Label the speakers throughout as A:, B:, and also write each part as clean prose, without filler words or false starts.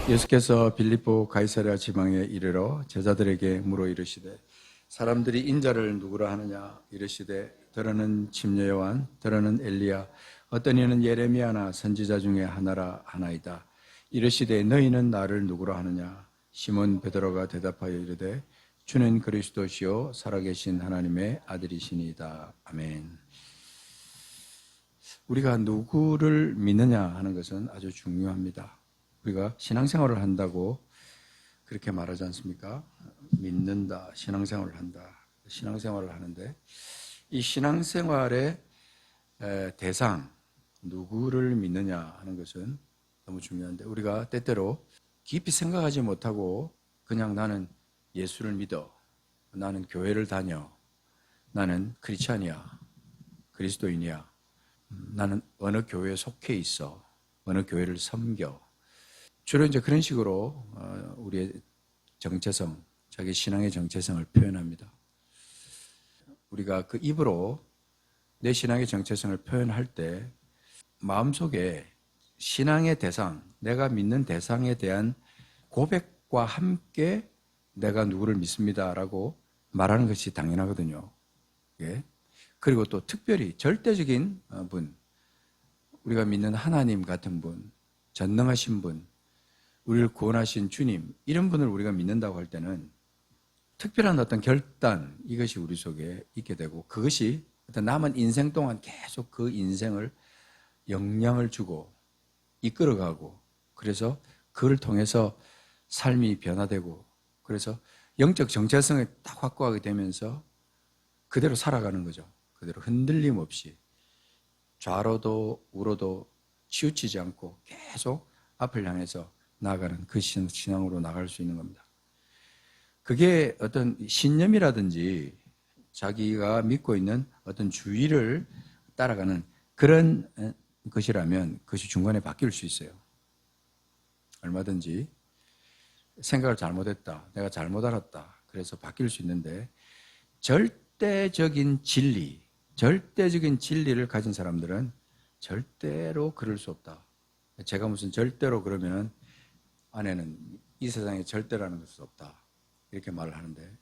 A: 예수께서 빌립보 가이사랴 지방에 이르러 제자들에게 물어 이르시되 사람들이 인자를 누구라 하느냐 이르시되 더러는 침례 요한 더러는 엘리야 어떤 이는 예레미야나 선지자 중에 하나라 하나이다. 이르시되 너희는 나를 누구라 하느냐. 시몬 베드로가 대답하여 이르되 주는 그리스도시요 살아계신 하나님의 아들이시니이다. 아멘. 우리가 누구를 믿느냐 하는 것은 아주 중요합니다. 우리가 신앙생활을 한다고 그렇게 말하지 않습니까? 믿는다, 신앙생활을 한다, 신앙생활을 하는데 이 신앙생활의 대상, 누구를 믿느냐 하는 것은 너무 중요한데 우리가 때때로 깊이 생각하지 못하고 그냥 나는 예수를 믿어, 나는 교회를 다녀, 나는 크리스찬이야, 그리스도인이야, 나는 어느 교회에 속해 있어, 어느 교회를 섬겨. 주로 이제 그런 식으로 우리의 정체성, 자기 신앙의 정체성을 표현합니다. 우리가 그 입으로 내 신앙의 정체성을 표현할 때 마음속에 신앙의 대상, 내가 믿는 대상에 대한 고백과 함께 내가 누구를 믿습니다라고 말하는 것이 당연하거든요. 예. 그리고 또 특별히 절대적인 분, 우리가 믿는 하나님 같은 분, 전능하신 분, 우리를 구원하신 주님, 이런 분을 우리가 믿는다고 할 때는 특별한 어떤 결단, 이것이 우리 속에 있게 되고 그것이 어떤 남은 인생 동안 계속 그 인생을 영향을 주고 이끌어가고 그래서 그를 통해서 삶이 변화되고 그래서 영적 정체성을 딱 확고하게 되면서 그대로 살아가는 거죠. 그대로 흔들림 없이 좌로도 우로도 치우치지 않고 계속 앞을 향해서 나아가는 그 신앙으로 나갈 수 있는 겁니다. 그게 어떤 신념이라든지 자기가 믿고 있는 어떤 주의를 따라가는 그런 것이라면 그것이 중간에 바뀔 수 있어요. 얼마든지 생각을 잘못했다, 내가 잘못 알았다, 그래서 바뀔 수 있는데 절대적인 진리를 가진 사람들은 절대로 그럴 수 없다. 제가 무슨 절대로 그러면 안에는 이 세상에 절대라는 것은 없다, 이렇게 말을 하는데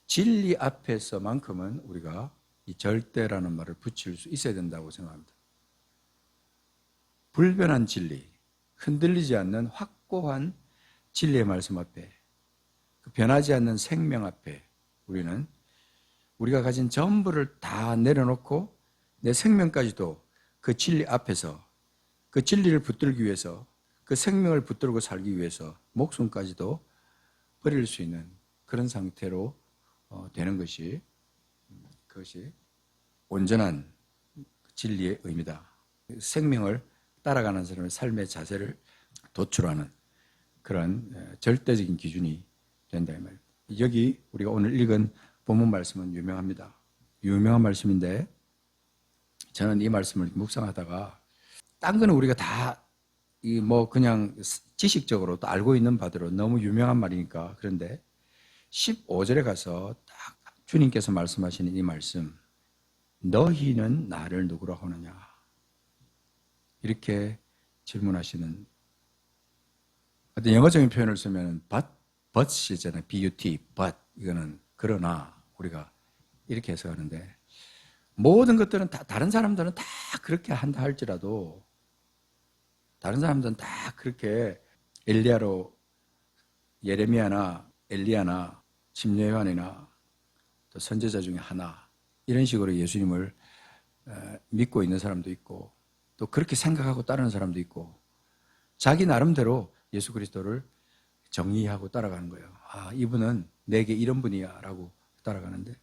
A: 진리 앞에서만큼은 우리가 이 절대라는 말을 붙일 수 있어야 된다고 생각합니다. 불변한 진리, 흔들리지 않는 확고한 진리의 말씀 앞에, 그 변하지 않는 생명 앞에 우리는 우리가 가진 전부를 다 내려놓고 내 생명까지도 그 진리 앞에서 그 진리를 붙들기 위해서 그 생명을 붙들고 살기 위해서 목숨까지도 버릴 수 있는 그런 상태로 되는 것이 그것이 온전한 진리의 의미다. 생명을 따라가는 사람의 삶의 자세를 도출하는 그런 절대적인 기준이 된다 이 말입니다. 여기 우리가 오늘 읽은 본문 말씀은 유명합니다. 유명한 말씀인데 저는 이 말씀을 묵상하다가 딴 거는 우리가 다 그냥 지식적으로 또 알고 있는 바대로 너무 유명한 말이니까 그런데 15절에 가서 딱 주님께서 말씀하시는 이 말씀, 너희는 나를 누구라고 하느냐 이렇게 질문하시는 어떤 영어적인 표현을 쓰면 but이잖아요. but, but 이거는 그러나 우리가 이렇게 해석하는데 모든 것들은 다 다른 사람들은 다 그렇게 한다 할지라도 다른 사람들은 다 그렇게 엘리야로 예레미야나 엘리야나 침례 요한이나 또 선지자 중에 하나 이런 식으로 예수님을 믿고 있는 사람도 있고 또 그렇게 생각하고 따르는 사람도 있고 자기 나름대로 예수 그리스도를 정의하고 따라가는 거예요. 아, 이분은 내게 이런 분이야 라고 따라가는데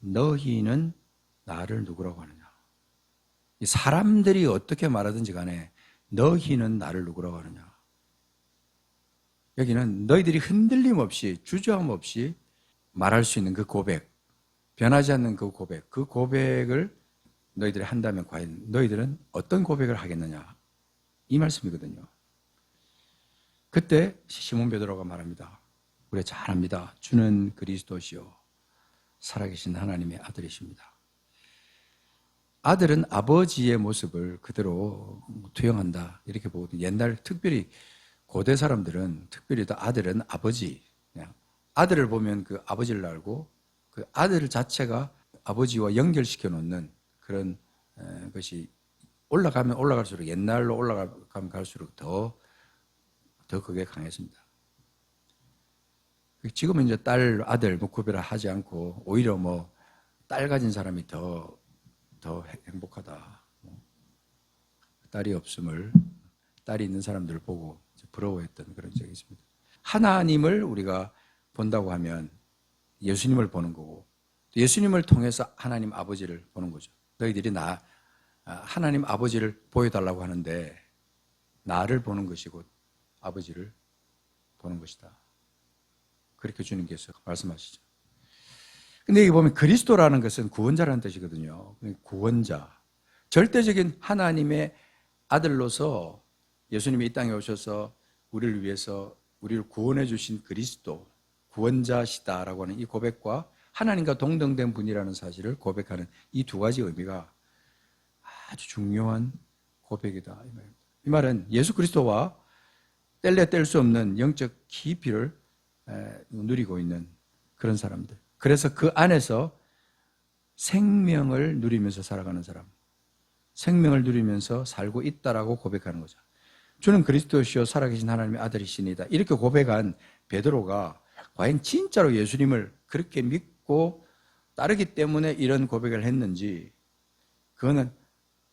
A: 너희는 나를 누구라고 하느냐. 이 사람들이 어떻게 말하든지 간에 너희는 나를 누구라고 하느냐. 여기는 너희들이 흔들림 없이 주저함 없이 말할 수 있는 그 고백, 변하지 않는 그 고백을 너희들이 한다면 과연 너희들은 어떤 고백을 하겠느냐 이 말씀이거든요. 그때 시몬 베드로가 말합니다. 우리가 잘 압니다. 주는 그리스도시요 살아계신 하나님의 아들이십니다. 아들은 아버지의 모습을 그대로 투영한다 이렇게 보거든요. 옛날 특별히 고대 사람들은 특별히 또 아들은 아버지, 그냥 아들을 보면 그 아버지를 알고 그 아들 자체가 아버지와 연결시켜 놓는 그런 것이 올라가면 올라갈수록, 옛날로 올라가면 갈수록 더 그게 강했습니다. 지금은 이제 딸, 아들 뭐 구별을 하지 않고 오히려 뭐 딸 가진 사람이 더 행복하다. 딸이 없음을, 딸이 있는 사람들을 보고 부러워했던 그런 적이 있습니다. 하나님을 우리가 본다고 하면 예수님을 보는 거고, 예수님을 통해서 하나님 아버지를 보는 거죠. 너희들이 하나님 아버지를 보여달라고 하는데 나를 보는 것이고 아버지를 보는 것이다. 그렇게 주님께서 말씀하시죠. 근데 여기 보면 그리스도라는 것은 구원자라는 뜻이거든요. 구원자. 절대적인 하나님의 아들로서 예수님이 이 땅에 오셔서 우리를 위해서 우리를 구원해 주신 그리스도, 구원자시다라고 하는 이 고백과 하나님과 동등된 분이라는 사실을 고백하는 이 두 가지 의미가 아주 중요한 고백이다. 이 말입니다. 이 말은 예수 그리스도와 뗄래 뗄 수 없는 영적 깊이를 누리고 있는 그런 사람들. 그래서 그 안에서 생명을 누리면서 살아가는 사람, 생명을 누리면서 살고 있다라고 고백하는 거죠. 주는 그리스도시요 살아계신 하나님의 아들이시니다. 이렇게 고백한 베드로가 과연 진짜로 예수님을 그렇게 믿고 따르기 때문에 이런 고백을 했는지 그거는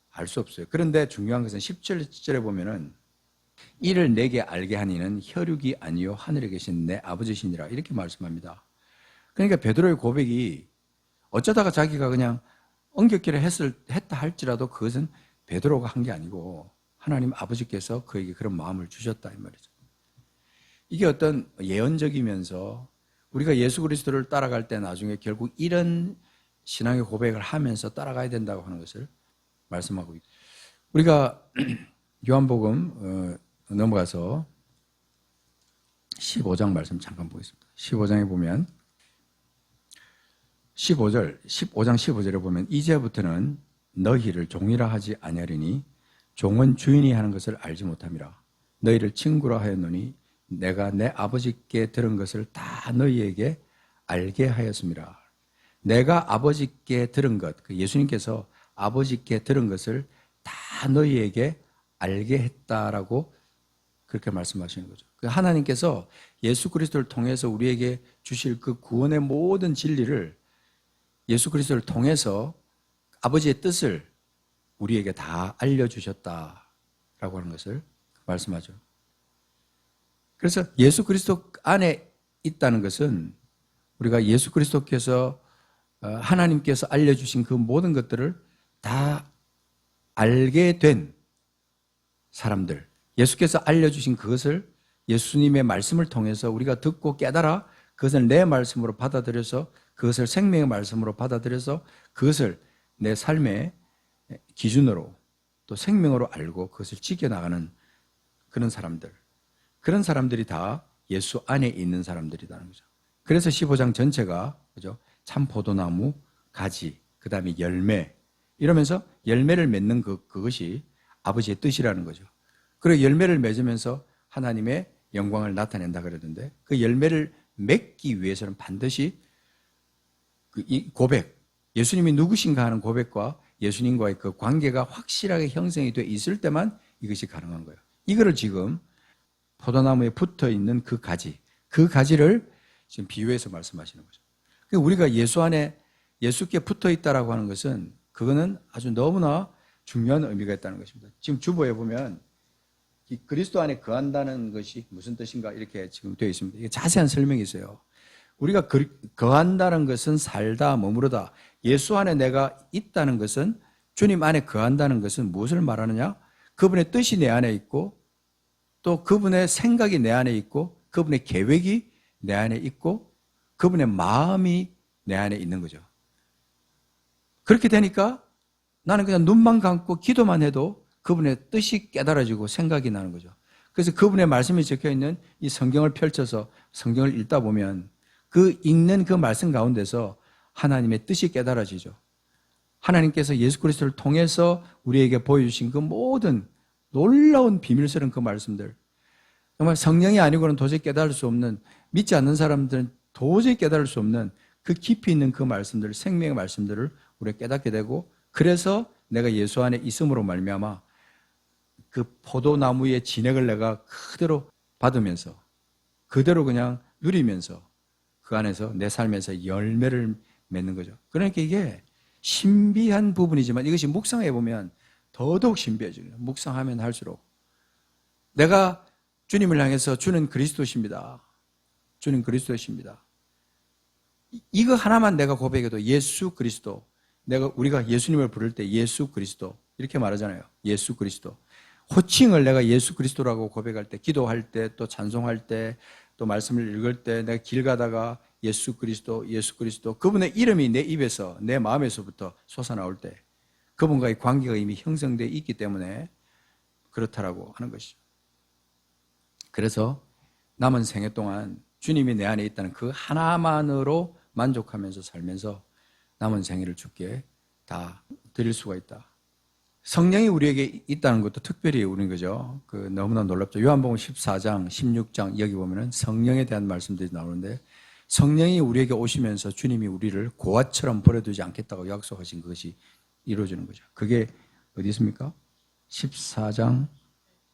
A: 알 수 없어요. 그런데 중요한 것은 17절에 보면은 이를 내게 알게 하니는 혈육이 아니요 하늘에 계신 내 아버지시니라 이렇게 말씀합니다. 그러니까 베드로의 고백이 어쩌다가 자기가 그냥 엉겹기를 했다 할지라도 그것은 베드로가 한 게 아니고 하나님 아버지께서 그에게 그런 마음을 주셨다 이 말이죠. 이게 어떤 예언적이면서 우리가 예수 그리스도를 따라갈 때 나중에 결국 이런 신앙의 고백을 하면서 따라가야 된다고 하는 것을 말씀하고 있습니다. 우리가 요한복음 넘어가서 15장 말씀 잠깐 보겠습니다. 15장에 보면 15장 15절에 보면 이제부터는 너희를 종이라 하지 아니하리니 종은 주인이 하는 것을 알지 못함이라. 너희를 친구라 하였노니 내가 내 아버지께 들은 것을 다 너희에게 알게 하였습니다. 내가 아버지께 들은 것, 예수님께서 아버지께 들은 것을 다 너희에게 알게 했다라고 그렇게 말씀하시는 거죠. 하나님께서 예수 그리스도를 통해서 우리에게 주실 그 구원의 모든 진리를 예수 그리스도를 통해서 아버지의 뜻을 우리에게 다 알려주셨다라고 하는 것을 말씀하죠. 그래서 예수 그리스도 안에 있다는 것은 우리가 예수 그리스도께서 하나님께서 알려주신 그 모든 것들을 다 알게 된 사람들, 예수께서 알려주신 그것을 예수님의 말씀을 통해서 우리가 듣고 깨달아 그것을 내 말씀으로 받아들여서 그것을 생명의 말씀으로 받아들여서 그것을 내 삶의 기준으로 또 생명으로 알고 그것을 지켜나가는 그런 사람들, 그런 사람들이 다 예수 안에 있는 사람들이라는 거죠. 그래서 15장 전체가 그죠? 참 포도나무, 가지, 그 다음에 열매 이러면서 열매를 맺는 그것이 아버지의 뜻이라는 거죠. 그리고 열매를 맺으면서 하나님의 영광을 나타낸다 그러던데 그 열매를 맺기 위해서는 반드시 이 고백, 예수님이 누구신가 하는 고백과 예수님과의 그 관계가 확실하게 형성이 돼 있을 때만 이것이 가능한 거예요. 이거를 지금 포도나무에 붙어 있는 그 가지를 지금 비유해서 말씀하시는 거죠. 우리가 예수 안에 예수께 붙어 있다라고 하는 것은 그거는 아주 너무나 중요한 의미가 있다는 것입니다. 지금 주보에 보면 이 그리스도 안에 거한다는 것이 무슨 뜻인가 이렇게 지금 되어 있습니다. 이게 자세한 설명이 있어요. 우리가 거한다는 것은 살다, 머무르다. 예수 안에 내가 있다는 것은 주님 안에 거한다는 것은 무엇을 말하느냐? 그분의 뜻이 내 안에 있고 또 그분의 생각이 내 안에 있고 그분의 계획이 내 안에 있고 그분의 마음이 내 안에 있는 거죠. 그렇게 되니까 나는 그냥 눈만 감고 기도만 해도 그분의 뜻이 깨달아지고 생각이 나는 거죠. 그래서 그분의 말씀이 적혀있는 이 성경을 펼쳐서 성경을 읽다 보면 그 읽는 그 말씀 가운데서 하나님의 뜻이 깨달아지죠. 하나님께서 예수 그리스도를 통해서 우리에게 보여주신 그 모든 놀라운 비밀스러운 그 말씀들, 정말 성령이 아니고는 도저히 깨달을 수 없는, 믿지 않는 사람들은 도저히 깨달을 수 없는 그 깊이 있는 그 말씀들, 생명의 말씀들을 우리가 깨닫게 되고, 그래서 내가 예수 안에 있음으로 말미암아 그 포도나무의 진액을 내가 그대로 받으면서, 그대로 그냥 누리면서 그 안에서 내 삶에서 열매를 맺는 거죠. 그러니까 이게 신비한 부분이지만 이것이 묵상해 보면 더더욱 신비해져요. 묵상하면 할수록 내가 주님을 향해서 주는 그리스도십니다. 주는 그리스도십니다. 이거 하나만 내가 고백해도 예수 그리스도, 우리가 예수님을 부를 때 예수 그리스도 이렇게 말하잖아요. 예수 그리스도. 호칭을 내가 예수 그리스도라고 고백할 때, 기도할 때, 또 찬송할 때, 또 말씀을 읽을 때, 내가 길 가다가 예수 그리스도, 예수 그리스도, 그분의 이름이 내 입에서, 내 마음에서부터 솟아나올 때 그분과의 관계가 이미 형성되어 있기 때문에 그렇다라고 하는 것이죠. 그래서 남은 생애 동안 주님이 내 안에 있다는 그 하나만으로 만족하면서 살면서 남은 생애를 주께 다 드릴 수가 있다. 성령이 우리에게 있다는 것도 특별히 우린 거죠. 너무나 놀랍죠. 요한복음 14장, 16장 여기 보면은 성령에 대한 말씀들이 나오는데, 성령이 우리에게 오시면서 주님이 우리를 고아처럼 버려두지 않겠다고 약속하신 것이 이루어지는 거죠. 그게 어디 있습니까? 14장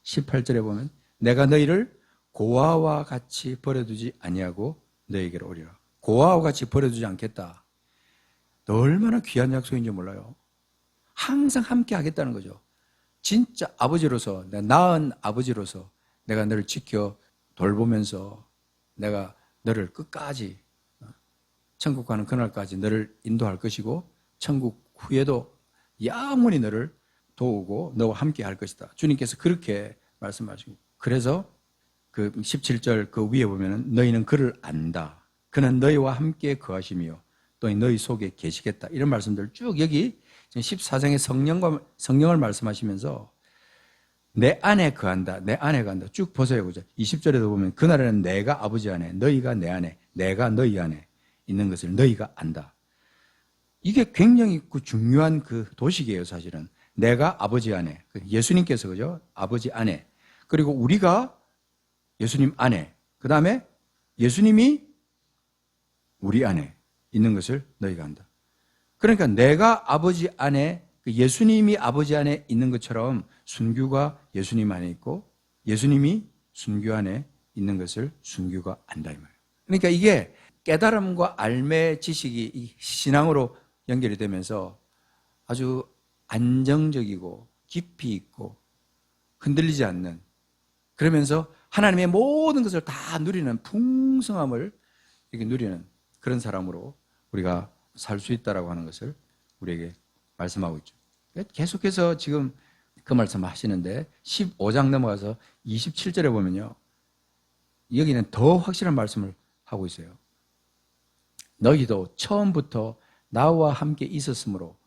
A: 18절에 보면 내가 너희를 고아와 같이 버려두지 아니하고 너희에게로 오리라. 고아와 같이 버려두지 않겠다. 얼마나 귀한 약속인지 몰라요. 항상 함께 하겠다는 거죠. 진짜 아버지로서, 내가 낳은 아버지로서 내가 너를 지켜 돌보면서 내가 너를 끝까지, 천국 가는 그날까지 너를 인도할 것이고, 천국 후에도 영원히 너를 도우고 너와 함께 할 것이다. 주님께서 그렇게 말씀하시고, 그래서 그 17절 그 위에 보면은 너희는 그를 안다. 그는 너희와 함께 거하시며 또 너희 속에 계시겠다. 이런 말씀들 쭉 여기 14장의 성령을 말씀하시면서 내 안에 거한다, 내 안에 거한다 쭉 보세요. 그죠? 20절에도 보면 그날에는 내가 아버지 안에, 너희가 내 안에, 내가 너희 안에 있는 것을 너희가 안다. 이게 굉장히 중요한 그 도식이에요. 사실은 내가 아버지 안에, 예수님께서 그죠? 아버지 안에, 그리고 우리가 예수님 안에, 그 다음에 예수님이 우리 안에 있는 것을 너희가 안다. 그러니까 내가 아버지 안에, 예수님이 아버지 안에 있는 것처럼 순교가 예수님 안에 있고 예수님이 순교 안에 있는 것을 순교가 안다 이 말이에요. 그러니까 이게 깨달음과 알매 지식이 신앙으로 연결이 되면서 아주 안정적이고 깊이 있고 흔들리지 않는, 그러면서 하나님의 모든 것을 다 누리는 풍성함을 이렇게 누리는 그런 사람으로 우리가 살 수 있다라고 하는 것을 우리에게 말씀하고 있죠. 계속해서 지금 그 말씀 하시는데 15장 넘어가서 27절에 보면요, 여기는 더 확실한 말씀을 하고 있어요. 너희도 처음부터 나와 함께 있었으므로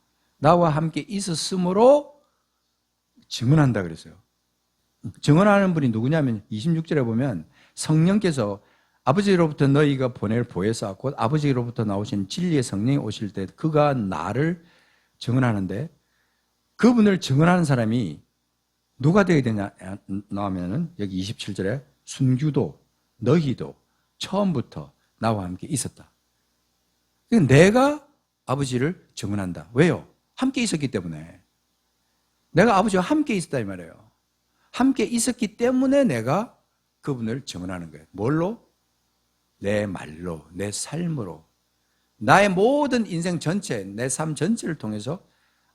A: 증언한다 그랬어요. 증언하는 분이 누구냐면 26절에 보면 성령께서 아버지로부터 너희가 보낼 보혜사 곧 아버지로부터 나오신 진리의 성령이 오실 때 그가 나를 증언하는데, 그분을 증언하는 사람이 누가 되어야 되냐 나오면은 여기 27절에 순교도 너희도 처음부터 나와 함께 있었다. 내가 아버지를 증언한다. 왜요? 함께 있었기 때문에. 내가 아버지와 함께 있었다 이 말이에요. 함께 있었기 때문에 내가 그분을 증언하는 거예요. 뭘로? 내 말로, 내 삶으로, 나의 모든 인생 전체, 내 삶 전체를 통해서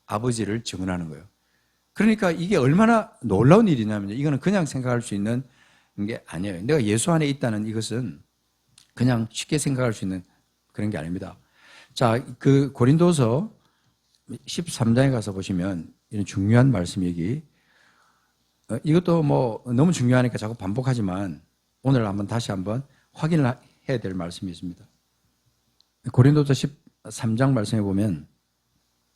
A: 아버지를 증언하는 거예요. 그러니까 이게 얼마나 놀라운 일이냐면, 이거는 그냥 생각할 수 있는 게 아니에요. 내가 예수 안에 있다는 이것은 그냥 쉽게 생각할 수 있는 그런 게 아닙니다. 자, 그 고린도서 13장에 가서 보시면 이런 중요한 말씀 얘기, 이것도 뭐 너무 중요하니까 자꾸 반복하지만 오늘 다시 한번 확인을 해야 될 말씀이 있습니다. 고린도서 13장 말씀에 보면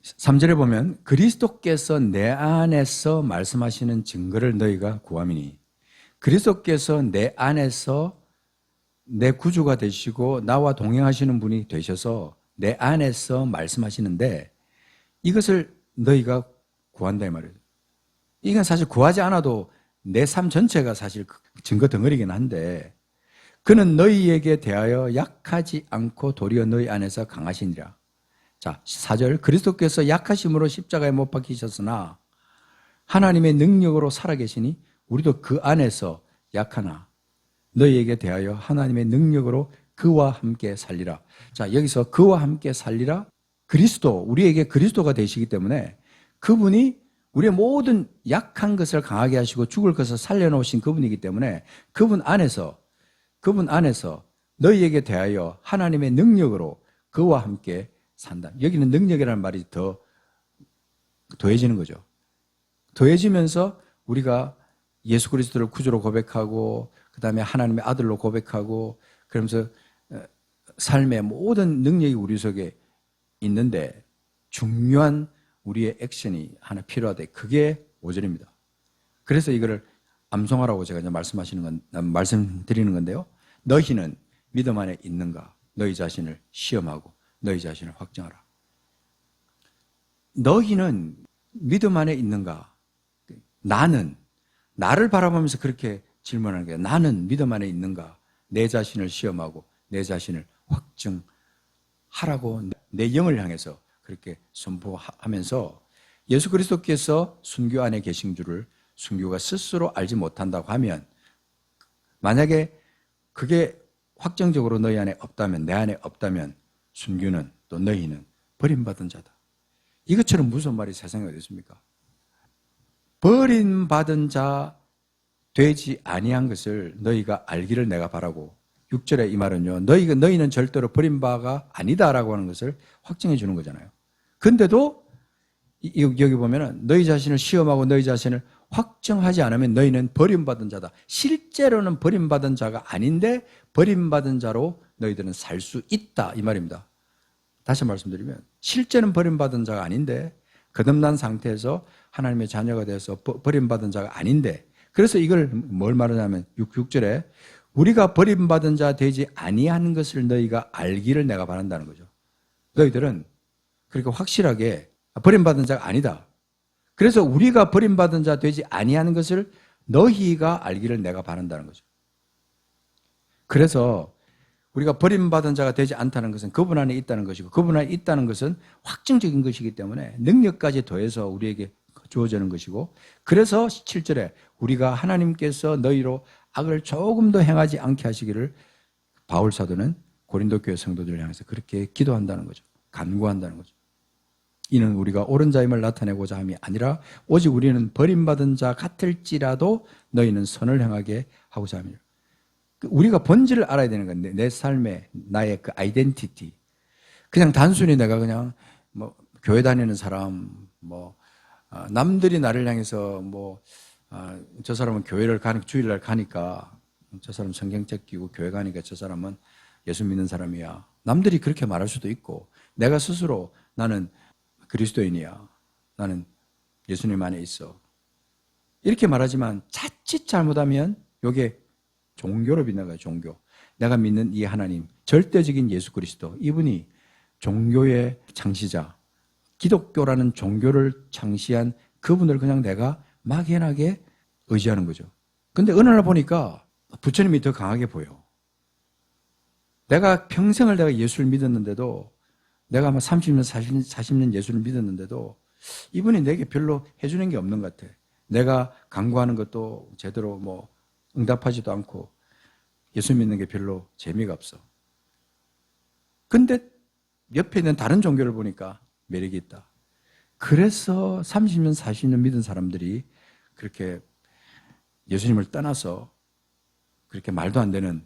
A: 3절에 보면 그리스도께서 내 안에서 말씀하시는 증거를 너희가 구함이니, 그리스도께서 내 안에서 내 구주가 되시고 나와 동행하시는 분이 되셔서 내 안에서 말씀하시는데 이것을 너희가 구한다 이 말이에요. 이건 사실 구하지 않아도 내 삶 전체가 사실 증거 덩어리긴 한데 그는 너희에게 대하여 약하지 않고 도리어 너희 안에서 강하시니라. 자, 4절 그리스도께서 약하심으로 십자가에 못 박히셨으나 하나님의 능력으로 살아계시니 우리도 그 안에서 약하나 너희에게 대하여 하나님의 능력으로 그와 함께 살리라. 자, 여기서 그와 함께 살리라. 그리스도, 우리에게 그리스도가 되시기 때문에 그분이 우리의 모든 약한 것을 강하게 하시고 죽을 것을 살려놓으신 그분이기 때문에 그분 안에서 너희에게 대하여 하나님의 능력으로 그와 함께 산다. 여기는 능력이라는 말이 더 더해지는 거죠. 더해지면서 우리가 예수 그리스도를 구주로 고백하고 그 다음에 하나님의 아들로 고백하고 그러면서 삶의 모든 능력이 우리 속에 있는데 중요한 우리의 액션이 하나 필요하대. 그게 5절입니다. 그래서 이거를 암송하라고 제가 이제 말씀드리는 건데요. 너희는 믿음 안에 있는가? 너희 자신을 시험하고 너희 자신을 확정하라. 너희는 믿음 안에 있는가? 나를 바라보면서 그렇게 질문하는 거예요. 나는 믿음 안에 있는가? 내 자신을 시험하고 내 자신을 확증하라고 내 영을 향해서 그렇게 선포하면서 예수 그리스도께서 순교 안에 계신 줄을 순교가 스스로 알지 못한다고 하면 만약에 그게 확정적으로 너희 안에 없다면 내 안에 없다면 순교는 또 너희는 버림받은 자다. 이것처럼 무슨 말이 세상에 어디 있습니까? 버림받은 자 되지 아니한 것을 너희가 알기를 내가 바라고 6절에 이 말은요. 너희는 절대로 버림바가 아니다라고 하는 것을 확증해 주는 거잖아요. 근데도 여기 보면은 너희 자신을 시험하고 너희 자신을 확정하지 않으면 너희는 버림받은 자다. 실제로는 버림받은 자가 아닌데 버림받은 자로 너희들은 살 수 있다 이 말입니다. 다시 말씀드리면 실제는 버림받은 자가 아닌데 거듭난 상태에서 하나님의 자녀가 되어서 버림받은 자가 아닌데 그래서 이걸 뭘 말하냐면 6절에 우리가 버림받은 자 되지 아니하는 것을 너희가 알기를 내가 바란다는 거죠. 너희들은 그렇게 확실하게 버림받은 자가 아니다. 그래서 우리가 버림받은 자 되지 아니하는 것을 너희가 알기를 내가 바란다는 거죠. 그래서 우리가 버림받은 자가 되지 않다는 것은 그분 안에 있다는 것이고 그분 안에 있다는 것은 확정적인 것이기 때문에 능력까지 더해서 우리에게 주어지는 것이고 그래서 7절에 우리가 하나님께서 너희로 악을 조금도 행하지 않게 하시기를 바울 사도는 고린도 교회 성도들을 향해서 그렇게 기도한다는 거죠. 간구한다는 거죠. 이는 우리가 옳은 자임을 나타내고자 함이 아니라 오직 우리는 버림받은 자 같을지라도 너희는 선을 행하게 하고자 합니다. 우리가 본질을 알아야 되는 건데 내 삶의 나의 그 아이덴티티 그냥 단순히 내가 그냥 뭐 교회 다니는 사람 남들이 나를 향해서 저 사람은 교회를 주일날 가니까 저 사람 성경책 끼고 교회 가니까 저 사람은 예수 믿는 사람이야. 남들이 그렇게 말할 수도 있고 내가 스스로 나는 그리스도인이야. 나는 예수님 안에 있어. 이렇게 말하지만 자칫 잘못하면 이게 종교로 빗나가요. 종교. 내가 믿는 이 하나님, 절대적인 예수 그리스도, 이분이 종교의 창시자, 기독교라는 종교를 창시한 그분을 그냥 내가 막연하게 의지하는 거죠. 근데 어느 날 보니까 부처님이 더 강하게 보여. 내가 평생을 내가 예수를 믿었는데도 내가 아마 30년, 40년 예수를 믿었는데도 이분이 내게 별로 해주는 게 없는 것 같아. 내가 간구하는 것도 제대로 응답하지도 않고 예수 믿는 게 별로 재미가 없어. 근데 옆에 있는 다른 종교를 보니까 매력이 있다. 그래서 30년, 40년 믿은 사람들이 그렇게 예수님을 떠나서 그렇게 말도 안 되는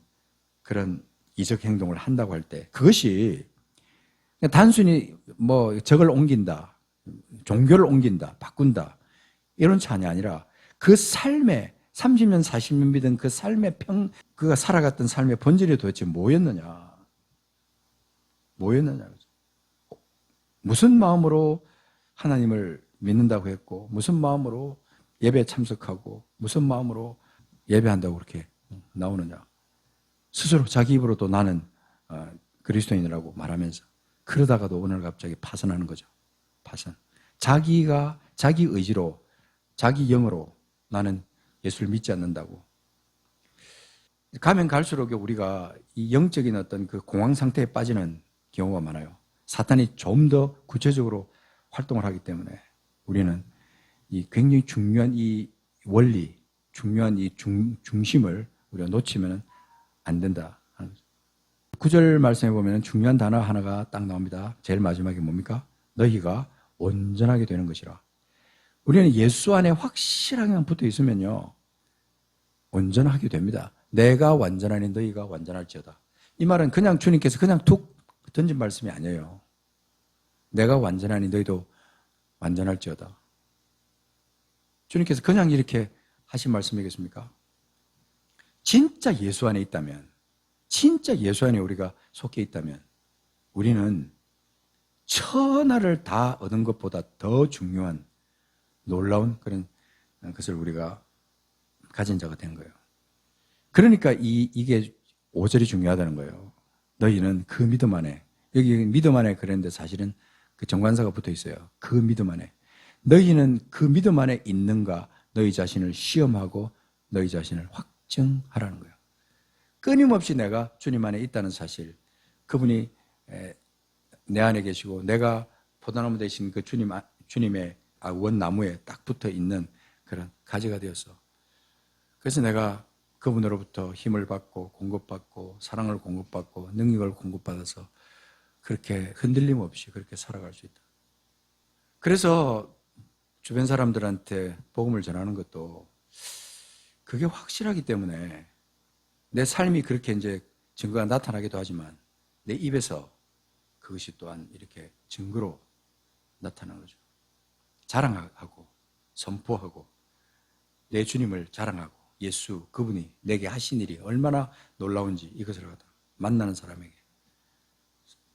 A: 그런 이적 행동을 한다고 할 때 그것이 단순히 적을 옮긴다, 종교를 옮긴다, 바꾼다 이런 차원이 아니라 그 삶에 30년, 40년 믿은 그 삶의 그가 살아갔던 삶의 본질이 도대체 뭐였느냐? 무슨 마음으로 하나님을 믿는다고 했고, 무슨 마음으로 예배에 참석하고, 무슨 마음으로 예배한다고 그렇게 나오느냐? 스스로 자기 입으로도 나는 그리스도인이라고 말하면서 그러다가도 오늘 갑자기 파선하는 거죠. 파선. 자기 의지로, 자기 영으로 나는 예수를 믿지 않는다고. 가면 갈수록 우리가 이 영적인 어떤 그 공황 상태에 빠지는 경우가 많아요. 사탄이 좀 더 구체적으로 활동을 하기 때문에 우리는 이 굉장히 중요한 이 원리, 중요한 이 중심을 우리가 놓치면 안 된다. 9절 말씀해 보면 중요한 단어 하나가 딱 나옵니다. 제일 마지막에 뭡니까? 너희가 온전하게 되는 것이라. 우리는 예수 안에 확실하게 붙어 있으면요, 온전하게 됩니다. 내가 완전하니 너희가 완전할지어다. 이 말은 그냥 주님께서 그냥 툭 던진 말씀이 아니에요. 내가 완전하니 너희도 완전할지어다. 주님께서 그냥 이렇게 하신 말씀이겠습니까? 진짜 예수 안에 있다면, 진짜 예수 안에 우리가 속해 있다면 우리는 천하를 다 얻은 것보다 더 중요한 놀라운 그런 것을 우리가 가진 자가 된 거예요. 그러니까 이게 5절이 중요하다는 거예요. 너희는 그 믿음 안에, 여기 믿음 안에 그랬는데 사실은 그 정관사가 붙어 있어요. 그 믿음 안에. 너희는 그 믿음 안에 있는가 너희 자신을 시험하고 너희 자신을 확증하라는 거예요. 끊임없이 내가 주님 안에 있다는 사실, 그분이 내 안에 계시고 내가 포도나무 되신 그 주님의 원나무에 딱 붙어 있는 그런 가지가 되었어. 그래서 내가 그분으로부터 힘을 받고 공급받고 사랑을 공급받고 능력을 공급받아서 그렇게 흔들림 없이 그렇게 살아갈 수 있다. 그래서 주변 사람들한테 복음을 전하는 것도 그게 확실하기 때문에 내 삶이 그렇게 이제 증거가 나타나기도 하지만 내 입에서 그것이 또한 이렇게 증거로 나타나는 거죠. 자랑하고 선포하고 내 주님을 자랑하고 예수 그분이 내게 하신 일이 얼마나 놀라운지 이것을 갖다 만나는 사람에게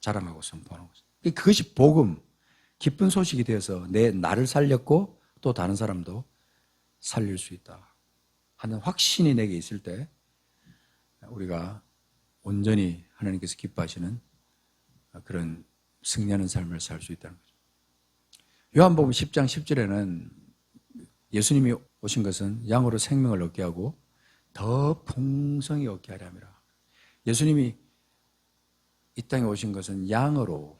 A: 자랑하고 선포하는 거죠. 그것이 복음, 기쁜 소식이 되어서 나를 살렸고 또 다른 사람도 살릴 수 있다 하는 확신이 내게 있을 때 우리가 온전히 하나님께서 기뻐하시는 그런 승리하는 삶을 살 수 있다는 거죠. 요한복음 10장 10절에는 예수님이 오신 것은 양으로 생명을 얻게 하고 더 풍성히 얻게 하려 함이라. 예수님이 이 땅에 오신 것은 양으로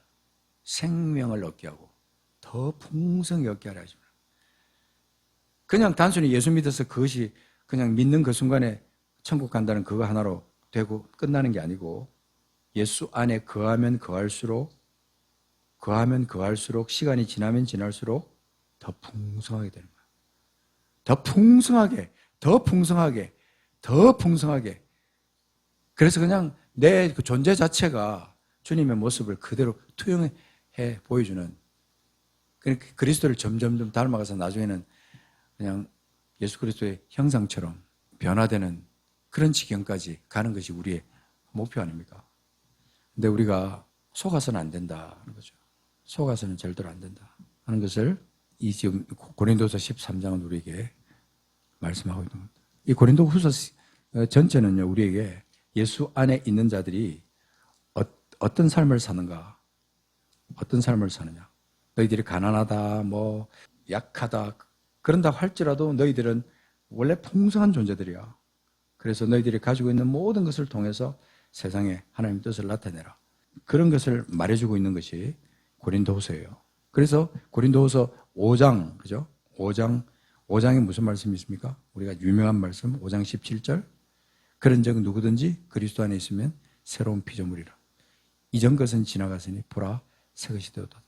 A: 생명을 얻게 하고 더 풍성히 얻게 하려 하십니다. 그냥 단순히 예수 믿어서 그것이 그냥 믿는 그 순간에 천국 간다는 그거 하나로 되고 끝나는 게 아니고 예수 안에 거하면 거할수록 시간이 지나면 지날수록 더 풍성하게 되는 거예요. 더 풍성하게. 그래서 그냥 내 그 존재 자체가 주님의 모습을 그대로 투영해 보여주는, 그리스도를 점점 닮아가서 나중에는 그냥 예수 그리스도의 형상처럼 변화되는 그런 지경까지 가는 것이 우리의 목표 아닙니까? 근데 우리가 속아서는 안 된다 하는 거죠. 속아서는 절대로 안 된다 하는 것을 이 지금 고린도서 13장은 우리에게 말씀하고 있는 겁니다. 이 고린도후서 전체는요, 우리에게 예수 안에 있는 자들이 어떤 삶을 사는가, 어떤 삶을 사느냐. 너희들이 가난하다, 약하다, 그런다 할지라도 너희들은 원래 풍성한 존재들이야. 그래서 너희들이 가지고 있는 모든 것을 통해서 세상에 하나님의 뜻을 나타내라. 그런 것을 말해주고 있는 것이 고린도후서예요. 그래서 고린도후서 5장, 그죠? 5장에 무슨 말씀이 있습니까? 우리가 유명한 말씀, 5장 17절. 그런 적 누구든지 그리스도 안에 있으면 새로운 피조물이라. 이전 것은 지나갔으니 보라 새 것이 되었다.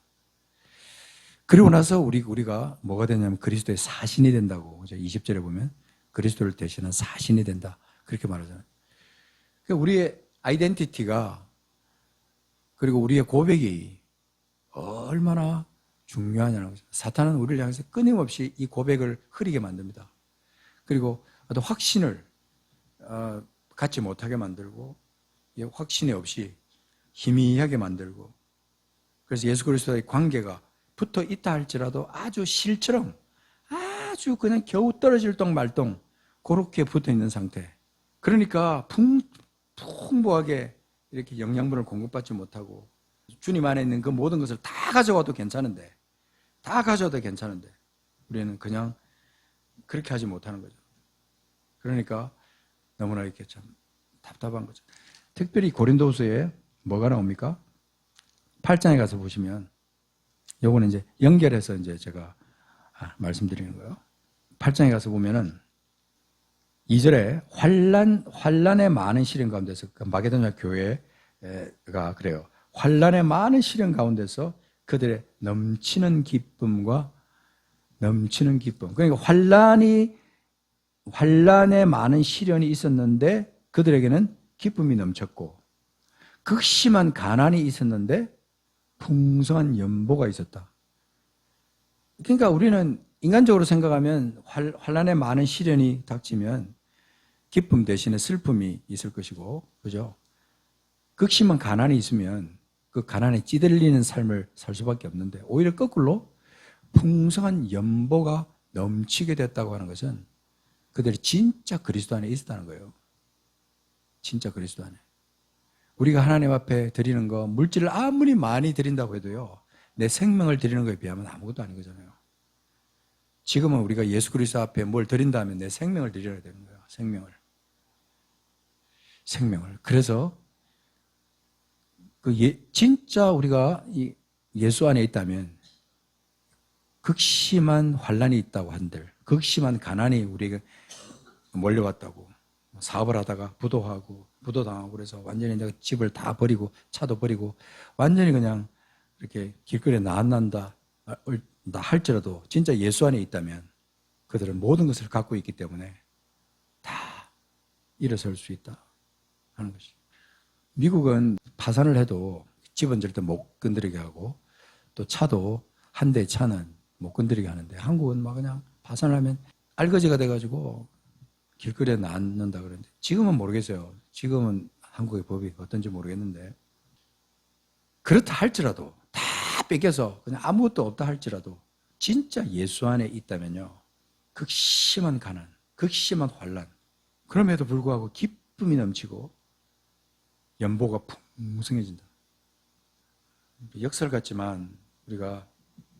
A: 그리고 나서 우리가 뭐가 되냐면 그리스도의 사신이 된다고. 20절에 보면 그리스도를 대신한 사신이 된다. 그렇게 말하잖아요. 그러니까 우리의 아이덴티티가, 그리고 우리의 고백이 얼마나 중요하냐는 거죠. 사탄은 우리를 향해서 끊임없이 이 고백을 흐리게 만듭니다. 그리고 어떤 확신을 갖지 못하게 만들고, 확신이 없이 희미하게 만들고, 그래서 예수 그리스도의 관계가 붙어 있다 할지라도 아주 실처럼 아주 그냥 겨우 떨어질 똥 말똥 그렇게 붙어 있는 상태. 그러니까 풍부하게 이렇게 영양분을 공급받지 못하고 주님 안에 있는 그 모든 것을 다 가져와도 괜찮은데, 우리는 그냥 그렇게 하지 못하는 거죠. 그러니까 너무나 이렇게 참 답답한 거죠. 특별히 고린도후서에 뭐가 나옵니까? 8장에 가서 보시면 요거는 이제 연결해서 이제 제가 말씀드리는 거예요. 8장에 가서 보면은 2절에 환란의 많은 시련 가운데서 그 마게도냐 교회가 그래요. 환란의 많은 시련 가운데서 그들의 넘치는 기쁨과 넘치는 기쁨. 그러니까 환란에 많은 시련이 있었는데 그들에게는 기쁨이 넘쳤고 극심한 가난이 있었는데 풍성한 연보가 있었다. 그러니까 우리는 인간적으로 생각하면 환란에 많은 시련이 닥치면 기쁨 대신에 슬픔이 있을 것이고, 그죠? 극심한 가난이 있으면 그 가난에 찌들리는 삶을 살 수밖에 없는데 오히려 거꾸로 풍성한 연보가 넘치게 됐다고 하는 것은 그들이 진짜 그리스도 안에 있었다는 거예요. 진짜 그리스도 안에. 우리가 하나님 앞에 드리는 거 물질을 아무리 많이 드린다고 해도요, 내 생명을 드리는 거에 비하면 아무것도 아닌 거잖아요. 지금은 우리가 예수 그리스도 앞에 뭘 드린다면 내 생명을 드려야 되는 거예요. 생명을. 그래서 진짜 우리가 예수 안에 있다면 극심한 환란이 있다고 한들, 극심한 가난이 우리에게 몰려왔다고, 사업을 하다가 부도당하고 그래서 완전히 내가 집을 다 버리고 차도 버리고 완전히 그냥 이렇게 길거리에 나앉는다 할지라도 진짜 예수 안에 있다면 그들은 모든 것을 갖고 있기 때문에 다 일어설 수 있다 하는 것이죠. 미국은 파산을 해도 집은 절대 못 건드리게 하고 또 차도 한 대 차는 못 건드리게 하는데 한국은 막 그냥 파산을 하면 알거지가 돼가지고 길거리에 나앉는다 그러는데 지금은 모르겠어요. 지금은 한국의 법이 어떤지 모르겠는데 그렇다 할지라도 다 뺏겨서 그냥 아무것도 없다 할지라도 진짜 예수 안에 있다면요, 극심한 가난, 극심한 환란, 그럼에도 불구하고 기쁨이 넘치고 연보가 풍성해진다. 역설 같지만 우리가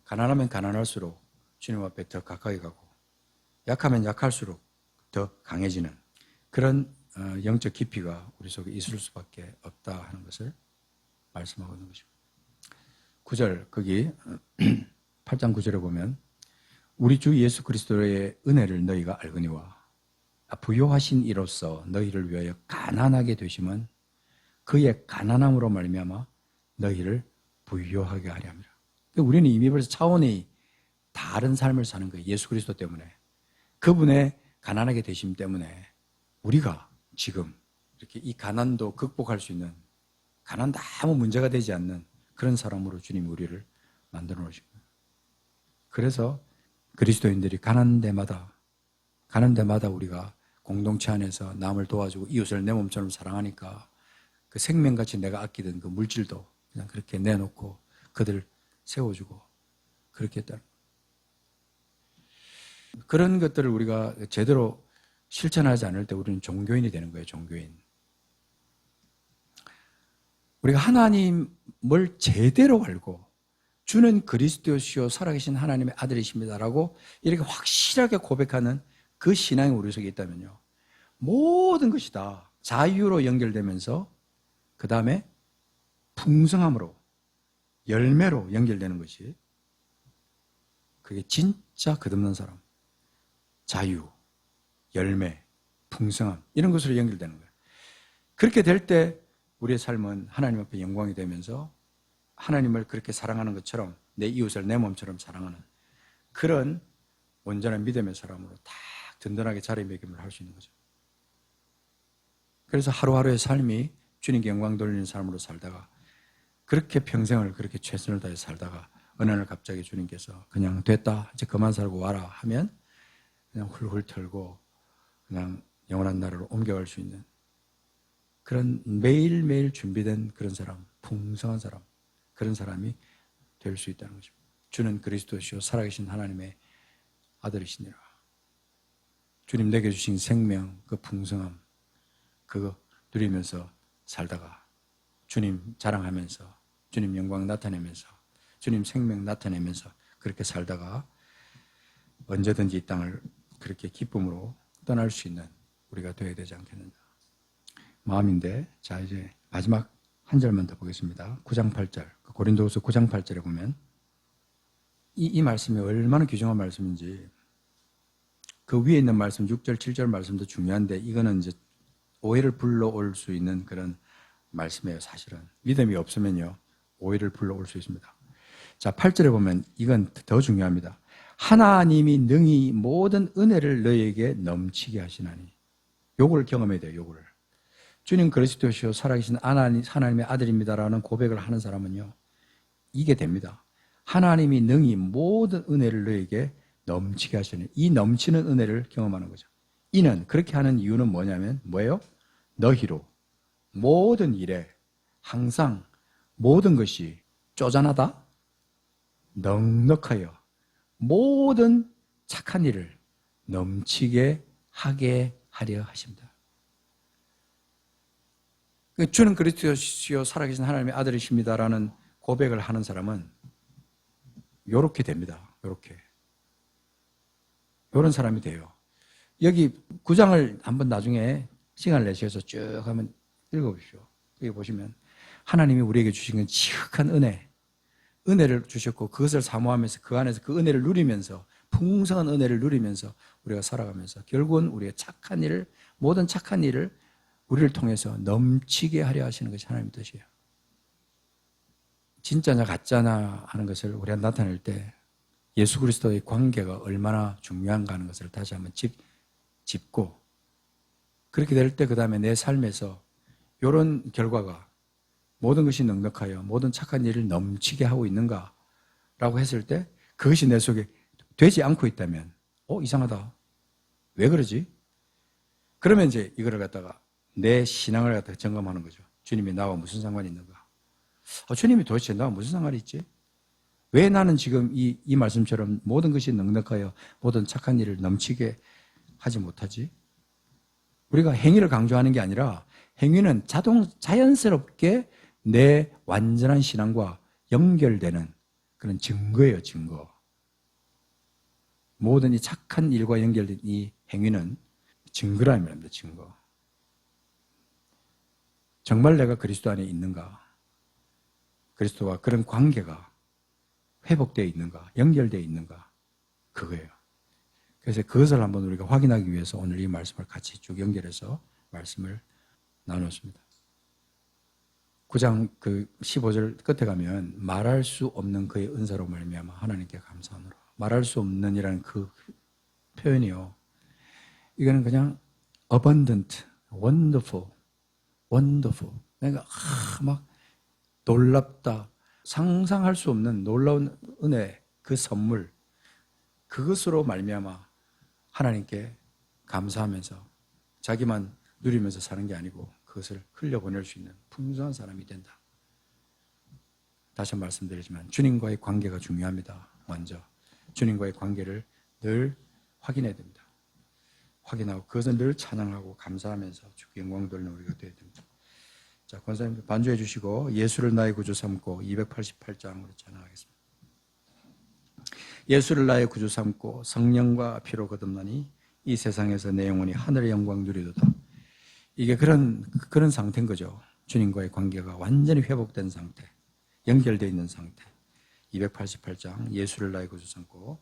A: 가난하면 가난할수록 주님 앞에 더 가까이 가고 약하면 약할수록 더 강해지는 그런 영적 깊이가 우리 속에 있을 수밖에 없다 하는 것을 말씀하고 있는 것입니다. 9절 거기 8장 9절에 보면 우리 주 예수 그리스도의 은혜를 너희가 알거니와 부요하신 이로써 너희를 위하여 가난하게 되심은 그의 가난함으로 말미암아 너희를 부요하게 하려 함이라. 우리는 이미 벌써 차원이 다른 삶을 사는 거예요. 예수 그리스도 때문에. 그분의 가난하게 되심 때문에 우리가 지금 이렇게 이 가난도 극복할 수 있는, 가난도 아무 문제가 되지 않는 그런 사람으로 주님이 우리를 만들어 놓으신 거예요. 그래서 그리스도인들이 가난 데마다 우리가 공동체 안에서 남을 도와주고 이웃을 내 몸처럼 사랑하니까 그 생명같이 내가 아끼던 그 물질도 그냥 그렇게 내놓고 그들을 세워주고 그렇게 했다. 그런 것들을 우리가 제대로 실천하지 않을 때 우리는 종교인이 되는 거예요. 종교인. 우리가 하나님을 제대로 알고 주는 그리스도시요 살아계신 하나님의 아들이십니다라고 이렇게 확실하게 고백하는 그 신앙이 우리 속에 있다면요, 모든 것이 다 자유로 연결되면서 그 다음에 풍성함으로, 열매로 연결되는 것이, 그게 진짜 끝없는 사람. 자유, 열매, 풍성함, 이런 것으로 연결되는 거예요. 그렇게 될 때 우리의 삶은 하나님 앞에 영광이 되면서 하나님을 그렇게 사랑하는 것처럼 내 이웃을 내 몸처럼 사랑하는 그런 온전한 믿음의 사람으로 딱 든든하게 자리매김을 할 수 있는 거죠. 그래서 하루하루의 삶이 주님께 영광 돌리는 삶으로 살다가 그렇게 평생을 그렇게 최선을 다해 살다가 어느 날 갑자기 주님께서 그냥 됐다, 이제 그만 살고 와라 하면 그냥 훌훌 털고 그냥 영원한 나라로 옮겨갈 수 있는 그런 매일매일 준비된 그런 사람, 풍성한 사람, 그런 사람이 될 수 있다는 것입니다. 주는 그리스도시요 살아계신 하나님의 아들이시니라. 주님 내게 주신 생명, 그 풍성함, 그거 누리면서 살다가 주님 자랑하면서 주님 영광 나타내면서 주님 생명 나타내면서 그렇게 살다가 언제든지 이 땅을 그렇게 기쁨으로 떠날 수 있는 우리가 되어야 되지 않겠느냐. 마음인데, 자, 이제 마지막 한 절만 더 보겠습니다. 9장 8절. 고린도후서 9장 8절에 보면 이 말씀이 얼마나 귀중한 말씀인지, 그 위에 있는 말씀 6절, 7절 말씀도 중요한데 이거는 이제 오해를 불러올 수 있는 그런 말씀이에요. 사실은 믿음이 없으면요 오해를 불러올 수 있습니다. 자, 8절에 보면 이건 더 중요합니다. 하나님이 능히 모든 은혜를 너희에게 넘치게 하시나니. 요걸 경험해야 돼요. 요거를. 주님 그리스도시요 살아계신 하나님의 아들입니다라는 고백을 하는 사람은요 이게 됩니다. 하나님이 능히 모든 은혜를 너희에게 넘치게 하시는, 이 넘치는 은혜를 경험하는 거죠. 이는, 그렇게 하는 이유는 뭐냐면 뭐예요? 너희로 모든 일에 항상 모든 것이 쪼잔하다, 넉넉하여 모든 착한 일을 넘치게 하게 하려 하십니다. 주는 그리스도시요 살아계신 하나님의 아들이십니다라는 고백을 하는 사람은 요렇게 됩니다. 요렇게. 요런 사람이 돼요. 여기 9장을 한번 나중에 시간을 내셔서 쭉 한번 읽어보십시오. 여기 보시면 하나님이 우리에게 주신 건 지극한 은혜를 주셨고 그것을 사모하면서 그 안에서 그 은혜를 누리면서 풍성한 은혜를 누리면서 우리가 살아가면서 결국은 우리의 착한 일을, 모든 착한 일을 우리를 통해서 넘치게 하려 하시는 것이 하나님의 뜻이에요. 진짜냐 가짜냐 하는 것을 우리가 나타낼 때 예수 그리스도의 관계가 얼마나 중요한가 하는 것을 다시 한번 짚고, 그렇게 될 때 그 다음에 내 삶에서 이런 결과가 모든 것이 넉넉하여 모든 착한 일을 넘치게 하고 있는가라고 했을 때 그것이 내 속에 되지 않고 있다면 이상하다. 왜 그러지? 그러면 이제 이거를 갖다가 내 신앙을 갖다가 점검하는 거죠. 주님이 나와 무슨 상관이 있는가? 주님이 도대체 나와 무슨 상관이 있지? 왜 나는 지금 이 말씀처럼 모든 것이 넉넉하여 모든 착한 일을 넘치게 하지 못하지? 우리가 행위를 강조하는 게 아니라 행위는 자연스럽게 내 완전한 신앙과 연결되는 그런 증거예요, 증거. 모든 이 착한 일과 연결된 이 행위는 증거라는 말입니다, 증거. 정말 내가 그리스도 안에 있는가? 그리스도와 그런 관계가 회복되어 있는가? 연결되어 있는가? 그거예요. 그래서 그것을 한번 우리가 확인하기 위해서 오늘 이 말씀을 같이 쭉 연결해서 말씀을 나눴습니다. 9장 15절 끝에 가면 말할 수 없는 그의 은사로 말미암아 하나님께 감사하노라. 말할 수 없는이라는 그 표현이요. 이거는 그냥 abundant, wonderful. 그러니까 막 놀랍다, 상상할 수 없는 놀라운 은혜, 그 선물, 그것으로 말미암아 하나님께 감사하면서 자기만 누리면서 사는 게 아니고 그것을 흘려보낼 수 있는 풍성한 사람이 된다. 다시 한번 말씀드리지만 주님과의 관계가 중요합니다. 먼저 주님과의 관계를 늘 확인해야 됩니다. 확인하고 그것을 늘 찬양하고 감사하면서 주께 영광 돌리는 우리가 되어야 됩니다. 자, 권사님 반주해 주시고 예수를 나의 구주 삼고 288장으로 찬양하겠습니다. 예수를 나의 구주 삼고 성령과 피로 거듭나니 이 세상에서 내 영혼이 하늘의 영광 누리도다. 이게 그런 상태인 거죠. 주님과의 관계가 완전히 회복된 상태, 연결되어 있는 상태. 288장 예수를 나의 구주 삼고